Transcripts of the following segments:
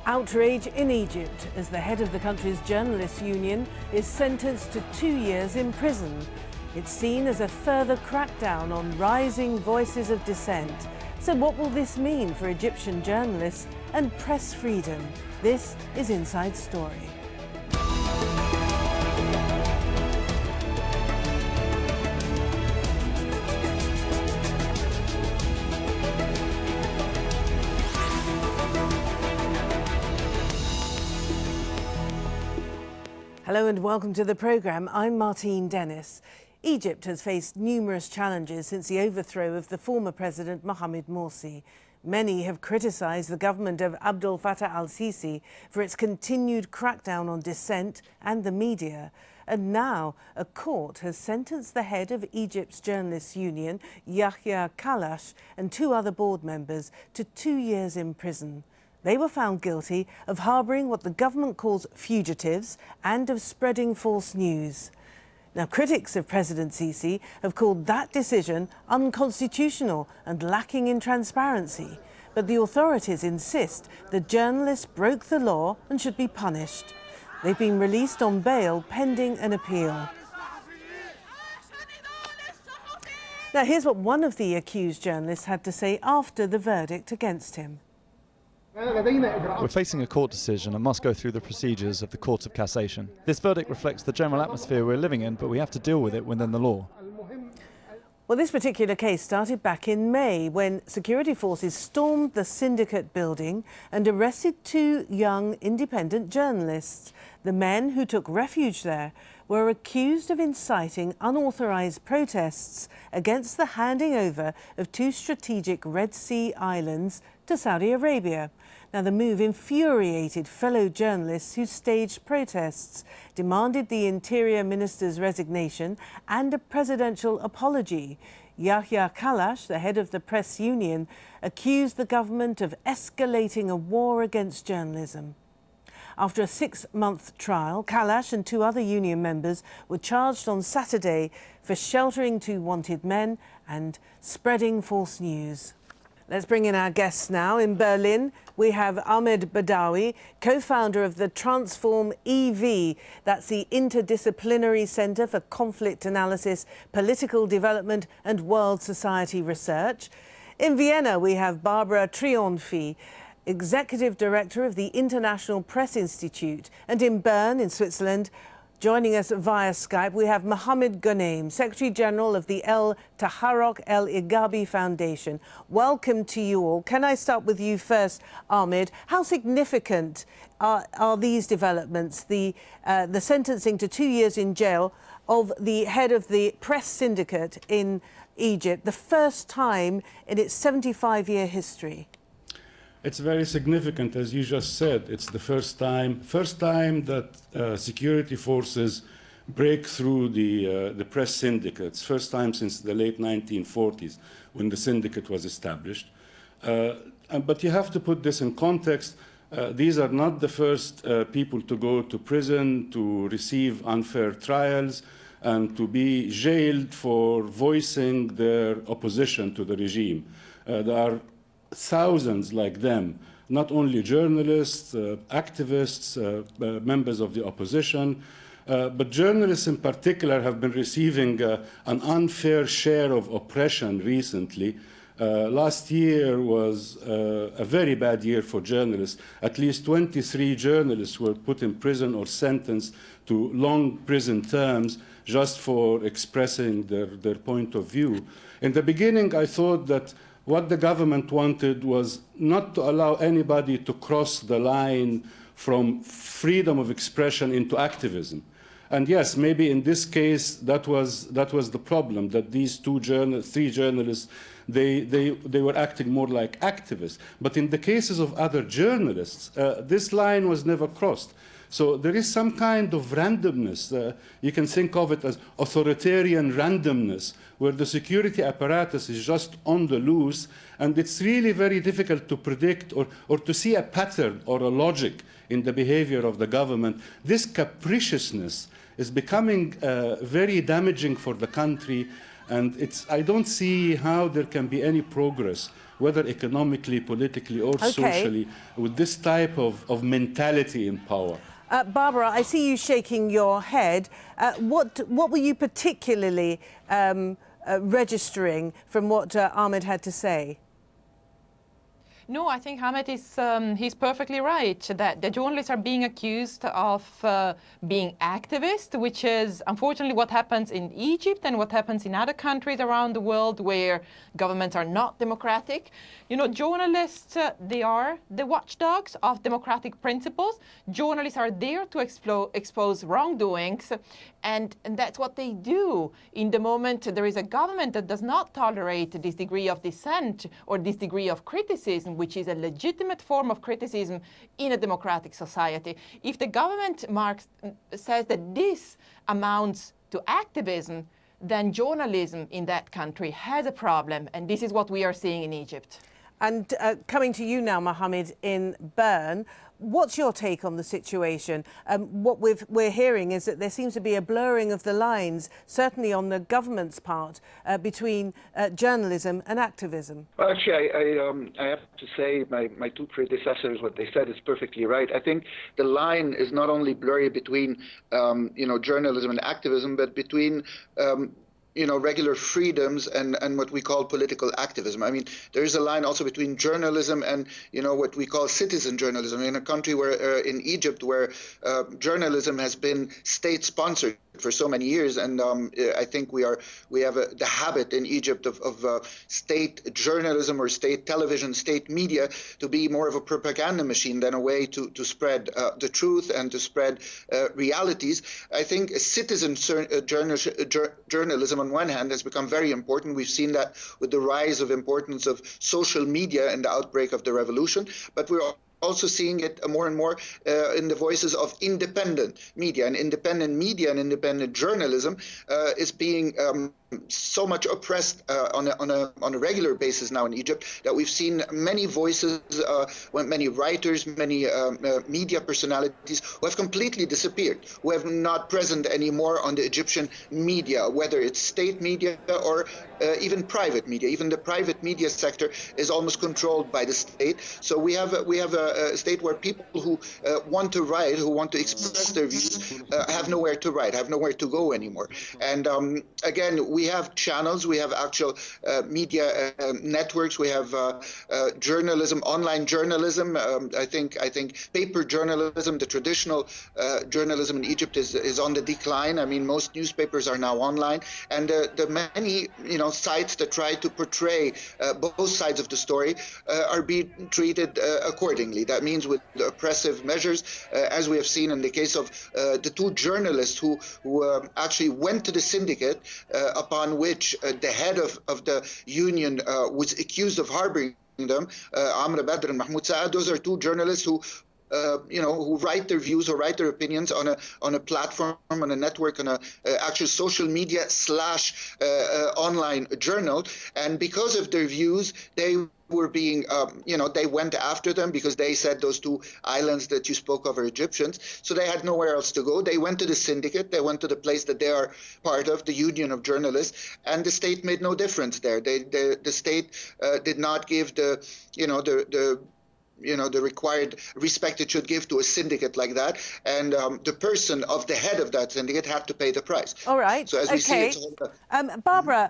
Outrage in Egypt as the head of the country's journalists' union is sentenced to 2 years in prison. It's seen as a further crackdown on rising voices of dissent. So what will this mean for Egyptian journalists and press freedom? This is Inside Story. Hello and welcome to the programme. I'm Martine Dennis. Egypt has faced numerous challenges since the overthrow of the former president Mohamed Morsi. Many have criticised the government of Abdel Fattah al-Sisi for its continued crackdown on dissent and the media. And now a court has sentenced the head of Egypt's journalists' union, Yahya Kalash, and 2 other board members to 2 years in prison. They were found guilty of harbouring what the government calls fugitives and of spreading false news. Now, critics of President Sisi have called that decision unconstitutional and lacking in transparency. But the authorities insist the journalists broke the law and should be punished. They've been released on bail pending an appeal. Now, here's what one of the accused journalists had to say after the verdict against him. We're facing a court decision and must go through the procedures of the Court of Cassation. This verdict reflects the general atmosphere we're living in, but we have to deal with it within the law. Well, this particular case started back in May when security forces stormed the syndicate building and arrested 2 young independent journalists. The men who took refuge there were accused of inciting unauthorised protests against the handing over of 2 strategic Red Sea islands to Saudi Arabia. Now, the move infuriated fellow journalists who staged protests, demanded the Interior Minister's resignation and a presidential apology. Yahya Kalash, the head of the press union, accused the government of escalating a war against journalism. After a 6-month trial, Kalash and 2 other union members were charged on Saturday for sheltering 2 wanted men and spreading false news. Let's bring in our guests now. In Berlin, we have Ahmed Badawi, co-founder of the Transform EV. That's the Interdisciplinary Centre for Conflict Analysis, Political Development and World Society Research. In Vienna, we have Barbara Trionfi, Executive Director of the International Press Institute. And in Bern, in Switzerland, joining us via Skype, we have Mohamed Ghoneim, Secretary General of the El Taharok El Igabi Foundation. Welcome to you all. Can I start with you first, Ahmed? How significant are these developments, the sentencing to 2 years in jail of the head of the press syndicate in Egypt, the first time in its 75-year history? It's very significant, as you just said. It's the first time that security forces break through the press syndicates. First time since the late 1940s, when the syndicate was established. But you have to put this in context. These are not the first people to go to prison, to receive unfair trials, and to be jailed for voicing their opposition to the regime. There are thousands like them, not only journalists, activists, members of the opposition, but journalists in particular have been receiving an unfair share of oppression recently. Last year was a very bad year for journalists. At least 23 journalists were put in prison or sentenced to long prison terms just for expressing their point of view. In the beginning, I thought that what the government wanted was not to allow anybody to cross the line from freedom of expression into activism. And yes, maybe in this case, that was the problem, that these 3 journalists, they were acting more like activists. But in the cases of other journalists, this line was never crossed. So there is some kind of randomness. You can think of it as authoritarian randomness, where the security apparatus is just on the loose, and it's really very difficult to predict or to see a pattern or a logic in the behavior of the government. This capriciousness is becoming very damaging for the country, And I don't see how there can be any progress, whether economically, politically, or socially, with this type of mentality in power. Barbara, I see you shaking your head. What were you particularly registering from what Ahmed had to say? No, I think Ahmed is he's perfectly right that the journalists are being accused of being activists, which is unfortunately what happens in Egypt and what happens in other countries around the world where governments are not democratic. You know, journalists, they are the watchdogs of democratic principles. Journalists are there to expose wrongdoings, and that's what they do. In the moment there is a government that does not tolerate this degree of dissent or this degree of criticism, which is a legitimate form of criticism in a democratic society. If the government says that this amounts to activism, then journalism in that country has a problem, and this is what we are seeing in Egypt. And coming to you now, Mohamed, in Bern, what's your take on the situation? What we're hearing is that there seems to be a blurring of the lines, certainly on the government's part, between journalism and activism. Well, actually, I have to say my two predecessors, what they said is perfectly right. I think the line is not only blurry between journalism and activism, but between regular freedoms and what we call political activism. I mean, there is a line also between journalism and, what we call citizen journalism. In a country where, in Egypt, where journalism has been state-sponsored for so many years, and I think we have the habit in Egypt of state journalism or state television, state media to be more of a propaganda machine than a way to spread the truth and to spread realities. I think citizen journalism on one hand has become very important. We've seen that with the rise of importance of social media and the outbreak of the revolution, but we're also seeing it more and more in the voices of independent media. And independent media and independent journalism is being so much oppressed on a regular basis now in Egypt that we've seen many voices, many writers, many media personalities who have completely disappeared, who have not present anymore on the Egyptian media, whether it's state media or even private media. Even the private media sector is almost controlled by the state. So we have a state where people who want to write, who want to express their views, have nowhere to write, have nowhere to go anymore. And again, we have channels, we have actual media networks, we have journalism, online journalism. I think paper journalism, the traditional journalism in Egypt is on the decline. I mean, most newspapers are now online, and the many sites that try to portray both sides of the story are being treated accordingly. That means with the oppressive measures, as we have seen in the case of the two journalists who actually went to the syndicate upon which the head of the union was accused of harboring them, Amr Badr and Mahmoud Saad. Those are two journalists who write their views or write their opinions on a platform, on a network, on a actual social media / online journal. And because of their views, they were being, they went after them because they said those two islands that you spoke of are Egyptians. So they had nowhere else to go. They went to the syndicate. They went to the place that they are part of, the Union of Journalists, and the state made no difference there. The state did not give the required respect it should give to a syndicate like that, and the person of the head of that syndicate had to pay the price. All right. So as we see, it's all... Barbara,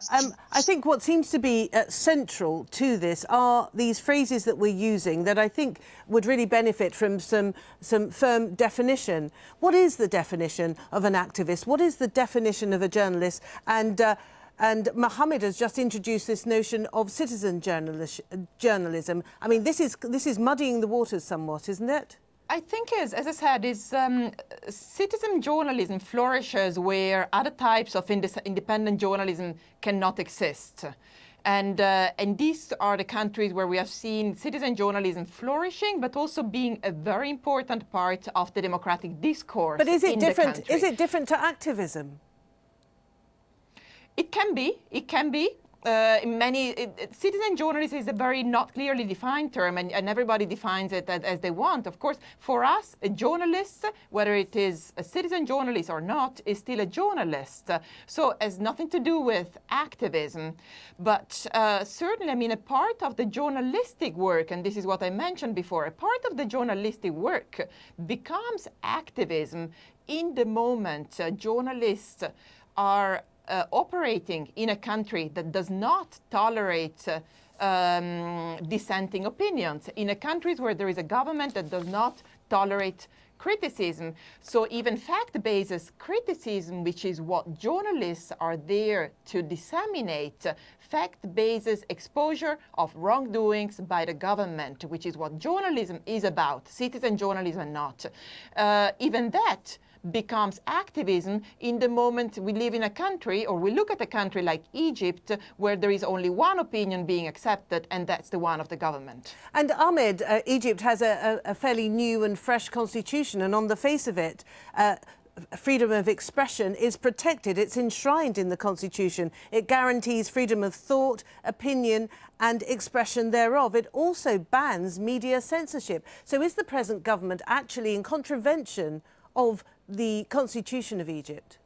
I think what seems to be central to this are these phrases that we're using that I think would really benefit from some firm definition. What is the definition of an activist? What is the definition of a journalist? And Mohamed has just introduced this notion of citizen journalism. I mean, this is muddying the waters somewhat, isn't it? I think, as I said, citizen journalism flourishes where other types of independent journalism cannot exist. And these are the countries where we have seen citizen journalism flourishing, but also being a very important part of the democratic discourse. But is it different? Is it different to activism? It can be. citizen journalism is a very not clearly defined term, and everybody defines it as they want. Of course, for us, a journalist, whether it is a citizen journalist or not, is still a journalist. So it has nothing to do with activism. But certainly, I mean, a part of the journalistic work, and this is what I mentioned before, a part of the journalistic work becomes activism in the moment journalists are operating in a country that does not tolerate dissenting opinions, in a country where there is a government that does not tolerate criticism. So even fact-based criticism, which is what journalists are there to disseminate, fact-based exposure of wrongdoings by the government, which is what journalism is about, citizen journalism not. Even that becomes activism in the moment we live in a country, or we look at a country like Egypt, where there is only one opinion being accepted, and that's the one of the government. And Ahmed, Egypt has a fairly new and fresh constitution, and on the face of it, freedom of expression is protected. It's enshrined in the constitution. It guarantees freedom of thought, opinion and expression thereof. It also bans media censorship. So is the present government actually in contravention of the constitution of Egypt?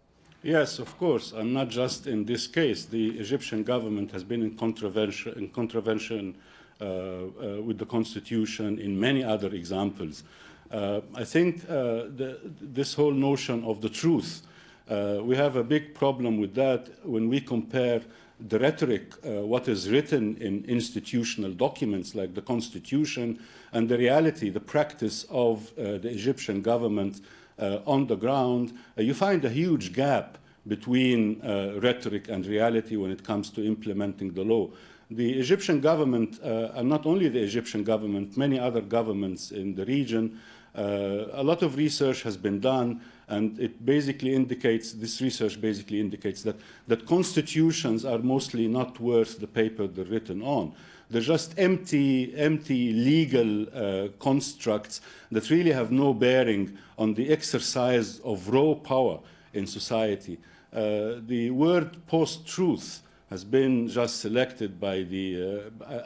Yes, of course, and not just in this case. The Egyptian government has been in contravention with the constitution in many other examples. I think this whole notion of the truth, we have a big problem with that when we compare the rhetoric, what is written in institutional documents like the constitution, and the reality, the practice of the Egyptian government on the ground. You find a huge gap between rhetoric and reality when it comes to implementing the law. The Egyptian government, and not only the Egyptian government, many other governments in the region, a lot of research has been done, and it basically indicates, this research basically indicates that constitutions are mostly not worth the paper they're written on. They're just empty legal constructs that really have no bearing on the exercise of raw power in society. The word post-truth has been just selected by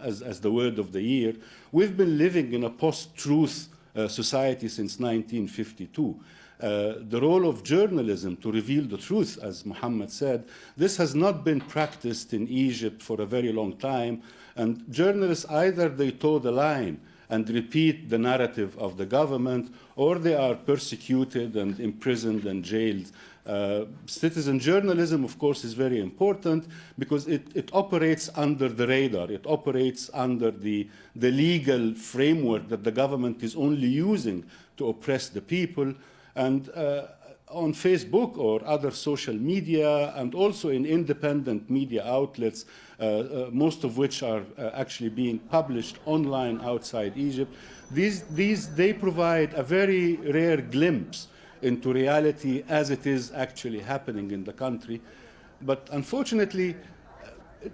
as the word of the year. We've been living in a post-truth society since 1952. The role of journalism to reveal the truth, as Mohamed said, this has not been practiced in Egypt for a very long time. And journalists, either they toe the line and repeat the narrative of the government, or they are persecuted and imprisoned and jailed. Citizen journalism, of course, is very important because it operates under the radar. It operates under the legal framework that the government is only using to oppress the people. And on Facebook or other social media, and also in independent media outlets, most of which are actually being published online outside Egypt, they provide a very rare glimpse into reality as it is actually happening in the country. But unfortunately,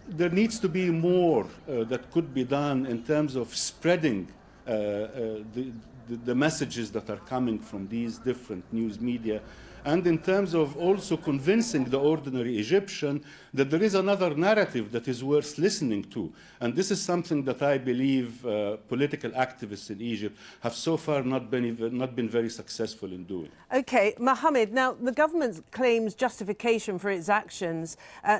there needs to be more that could be done in terms of spreading the messages that are coming from these different news media, and in terms of also convincing the ordinary Egyptian that there is another narrative that is worth listening to. And this is something that I believe political activists in Egypt have so far not been very successful in doing. OK, Mohamed, now the government claims justification for its actions,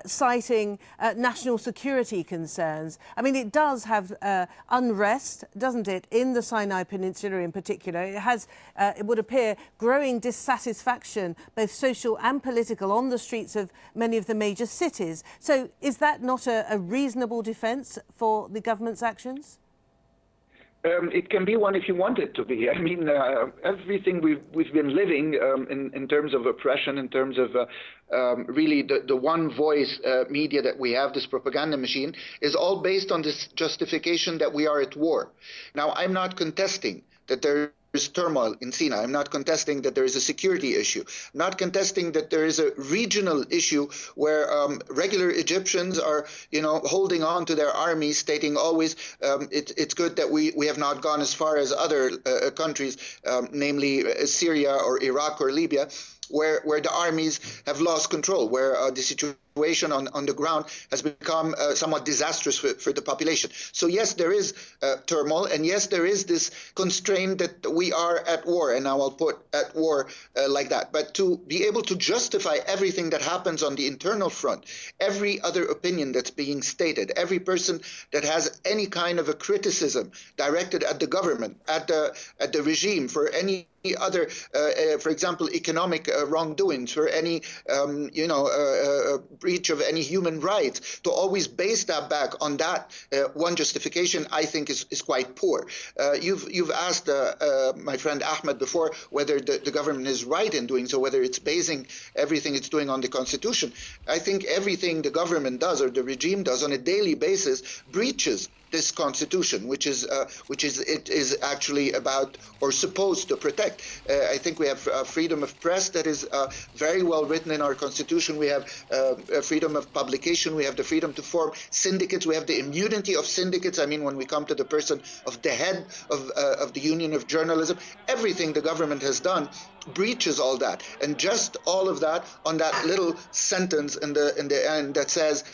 citing national security concerns. I mean, it does have unrest, doesn't it, in the Sinai Peninsula in particular. It has, it would appear, growing dissatisfaction, both social and political, on the streets of many of the major cities. So is that not a reasonable defence for the government's actions? It can be one if you want it to be. I mean, everything we've been living in terms of oppression, in terms of really the one voice media that we have, this propaganda machine, is all based on this justification that we are at war. Now, I'm not contesting that there is turmoil in Sinai. I'm not contesting that there is a security issue. I'm not contesting that there is a regional issue where regular Egyptians are, holding on to their armies, stating always it's good that we have not gone as far as other countries, namely Syria or Iraq or Libya. where the armies have lost control, where the situation on the ground has become somewhat disastrous for the population. So yes, there is turmoil, and yes, there is this constraint that we are at war, and now I'll put at war like that. But to be able to justify everything that happens on the internal front, every other opinion that's being stated, every person that has any kind of a criticism directed at the government, at the regime, for any other, for example, economic wrongdoings, for any, breach of any human rights, to always base that back on that one justification, I think is quite poor. You've asked my friend Ahmed before whether the government is right in doing so, whether it's basing everything it's doing on the Constitution. I think everything the government does or the regime does on a daily basis breaches this Constitution, which is actually about or supposed to protect. I think we have freedom of press that is very well written in our Constitution. We have freedom of publication. We have the freedom to form syndicates. We have the immunity of syndicates. I mean, when we come to the person of the head of the Union of Journalism, everything the government has done breaches all that, and just all of that on that little sentence in the end that says,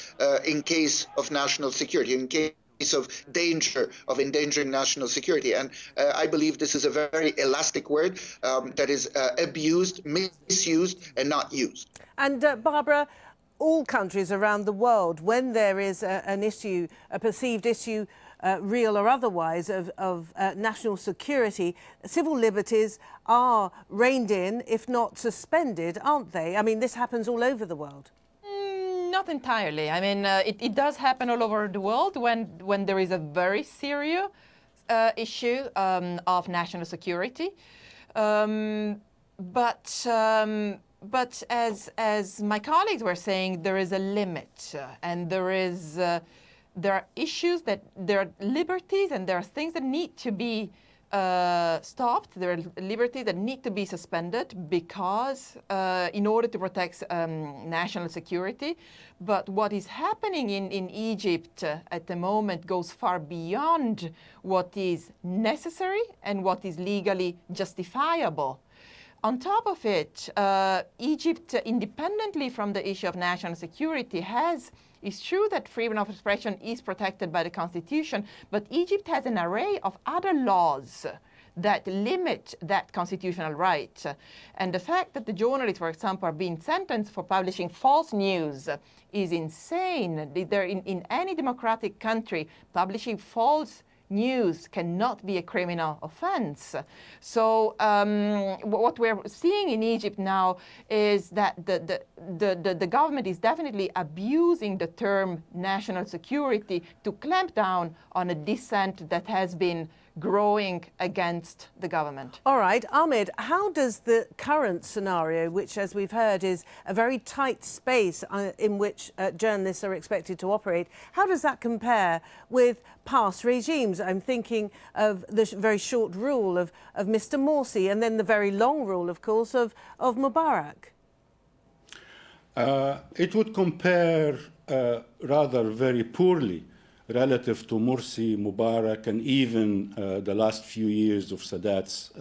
in case of national security, in case of danger of endangering national security. And I believe this is a very elastic word that is abused, misused, and not used. And Barbara, all countries around the world, when there is an issue, a perceived issue, real or otherwise, of national security, civil liberties are reined in, if not suspended, aren't they? I mean, this happens all over the world. Not entirely. I mean, it does happen all over the world when there is a very serious issue of national security. But as my colleagues were saying, there is a limit, and there are issues there are liberties, and there are things that need to be stopped. There are liberties that need to be suspended because in order to protect national security. But what is happening in Egypt at the moment goes far beyond what is necessary and what is legally justifiable. On top of it, Egypt, independently from the issue of national security, it's true that freedom of expression is protected by the Constitution, but Egypt has an array of other laws that limit that constitutional right. And the fact that the journalists, for example, are being sentenced for publishing false news is insane. In any democratic country, publishing false news cannot be a criminal offense. So what we're seeing in Egypt now is that the government is definitely abusing the term national security to clamp down on a dissent that has been growing against the government. All right, Ahmed, how does the current scenario, which, as we've heard, is a very tight space in which journalists are expected to operate, how does that compare with past regimes? I'm thinking of the very short rule of Mr. Morsi, and then the very long rule, of course, of Mubarak. It would compare rather very poorly relative to Morsi, Mubarak, and even the last few years of Sadat's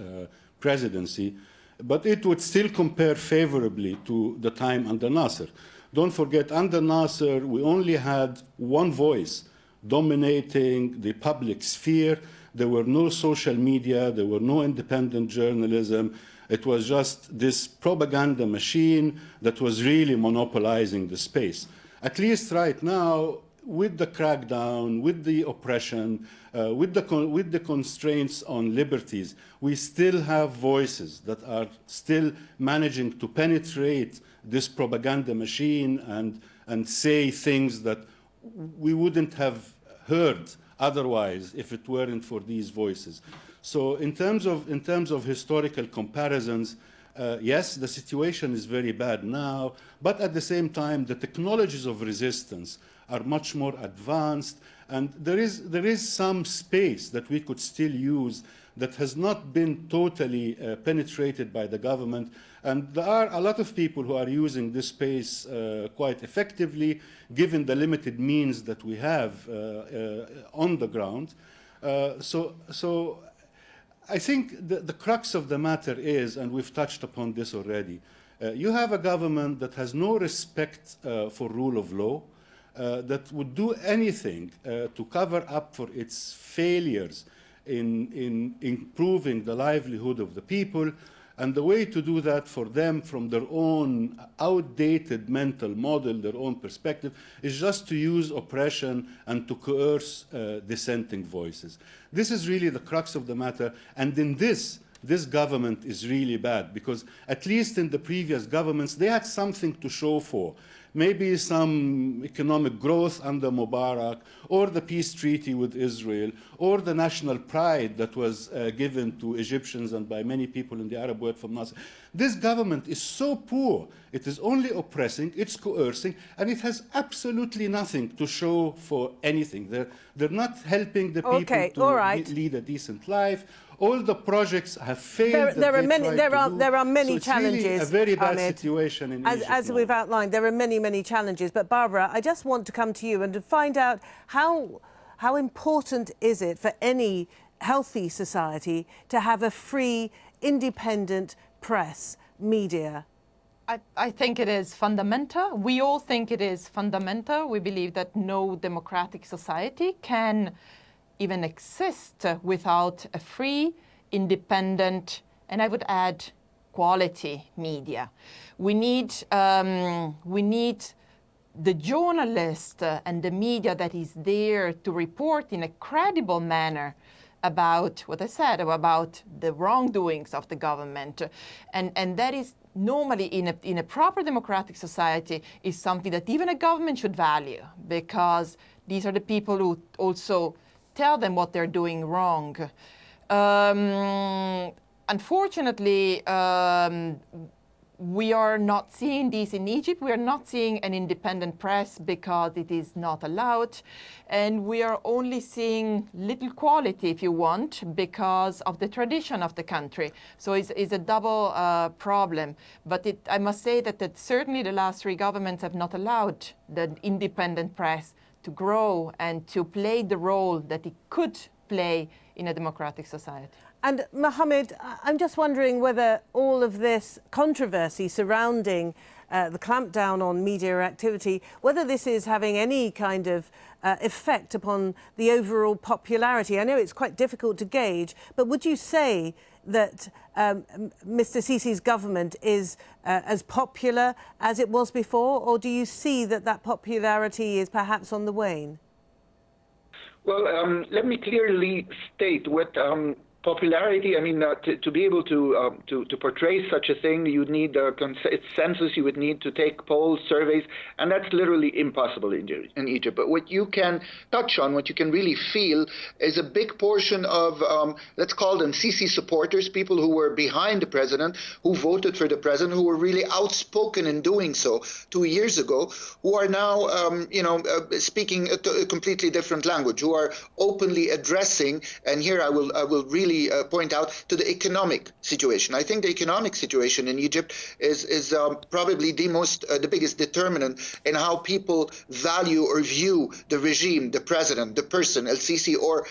presidency, but it would still compare favorably to the time under Nasser. Don't forget, under Nasser, we only had one voice dominating the public sphere. There were no social media, there were no independent journalism. It was just this propaganda machine that was really monopolizing the space. At least right now, with the crackdown, with the oppression, with the constraints on liberties, we still have voices that are still managing to penetrate this propaganda machine and say things that we wouldn't have heard otherwise if it weren't for these voices. So in terms of historical comparisons, yes, the situation is very bad now, but at the same time, the technologies of resistance are much more advanced, and there is some space that we could still use that has not been totally penetrated by the government. And there are a lot of people who are using this space quite effectively, given the limited means that we have on the ground. So I think the crux of the matter is, and we've touched upon this already, You have a government that has no respect for rule of law, that would do anything to cover up for its failures in improving the livelihood of the people. And the way to do that for them, from their own outdated mental model, their own perspective, is just to use oppression and to coerce dissenting voices. This is really the crux of the matter. And in this government is really bad, because at least in the previous governments, they had something to show for. Maybe some economic growth under Mubarak, or the peace treaty with Israel, or the national pride that was given to Egyptians and by many people in the Arab world from Nasser. This government is so poor. It is only oppressing, it's coercing, and it has absolutely nothing to show for anything. They're not helping the people to lead a decent life. All the projects have failed. There are many it's challenges. Really a very bad Ahmed, situation in Egypt as now. we've outlined, there are many challenges. But Barbara, I just want to come to you and to find out how important is it for any healthy society to have a free, independent press, media? I think it is fundamental. We all think it is fundamental. We believe that no democratic society can even exist without a free, independent, and I would add quality media. We need the journalist and the media that is there to report in a credible manner about what I said, about the wrongdoings of the government. And that is normally in a proper democratic society is something that even a government should value, because these are the people who also tell them what they're doing wrong. Unfortunately, we are not seeing this in Egypt. We are not seeing an independent press because it is not allowed. And we are only seeing little quality, if you want, because of the tradition of the country. So it's a double problem. But I must say that certainly the last three governments have not allowed the independent press to grow and to play the role that it could play in a democratic society. And Mohamed, I'm just wondering whether all of this controversy surrounding the clampdown on media activity, whether this is having any kind of effect upon the overall popularity. I know it's quite difficult to gauge, but would you say that Mr. Sisi's government is as popular as it was before, or do you see that popularity is perhaps on the wane? Well, let me clearly state what popularity. I mean, to be able to portray such a thing, you need a census. You would need to take polls, surveys, and that's literally impossible in Egypt. But what you can touch on, what you can really feel, is a big portion of let's call them Sisi supporters, people who were behind the president, who voted for the president, who were really outspoken in doing so 2 years ago, who are now speaking a completely different language, who are openly addressing. And here I will really point out to the economic situation. I think the economic situation in Egypt is probably the biggest determinant in how people value or view the regime, the president, the person, El Sisi, or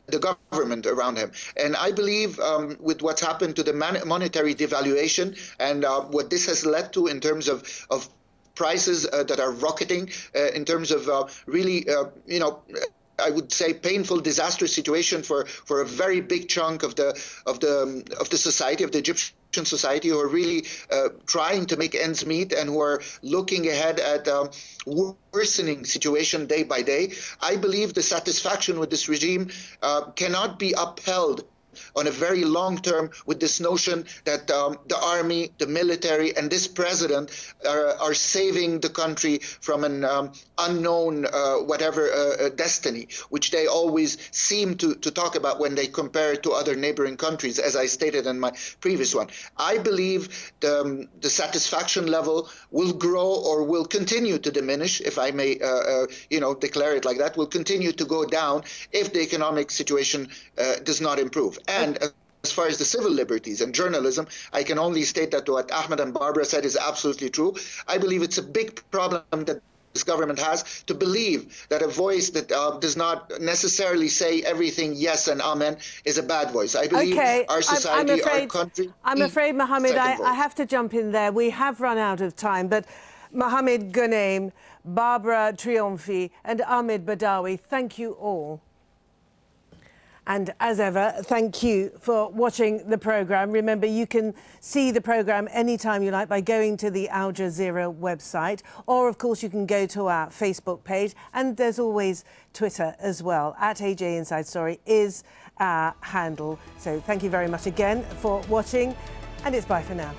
the government around him. And I believe with what's happened to the monetary devaluation and what this has led to in terms of prices that are rocketing, in terms of really, I would say painful, disastrous situation for a very big chunk of the society, of the Egyptian society, who are really trying to make ends meet and who are looking ahead at worsening situation day by day. I believe the satisfaction with this regime cannot be upheld on a very long term with this notion that the army, the military, and this president are saving the country from an unknown destiny, which they always seem to talk about when they compare it to other neighboring countries, as I stated in my previous one. I believe the satisfaction level will grow or will continue to diminish, if I may declare it like that, will continue to go down if the economic situation does not improve. And as far as the civil liberties and journalism, I can only state that what Ahmed and Barbara said is absolutely true. I believe it's a big problem that this government has to believe that a voice that does not necessarily say everything yes and amen is a bad voice. I believe our society, our country... I'm afraid, Mohamed, I have to jump in there. We have run out of time, but Mohamed Ghoneim, Barbara Trionfi and Ahmed Badawi, thank you all. And as ever, thank you for watching the programme. Remember, you can see the programme anytime you like by going to the Al Jazeera website, or of course you can go to our Facebook page, and there's always Twitter as well. @AJ Inside Story is our handle. So thank you very much again for watching, and it's bye for now.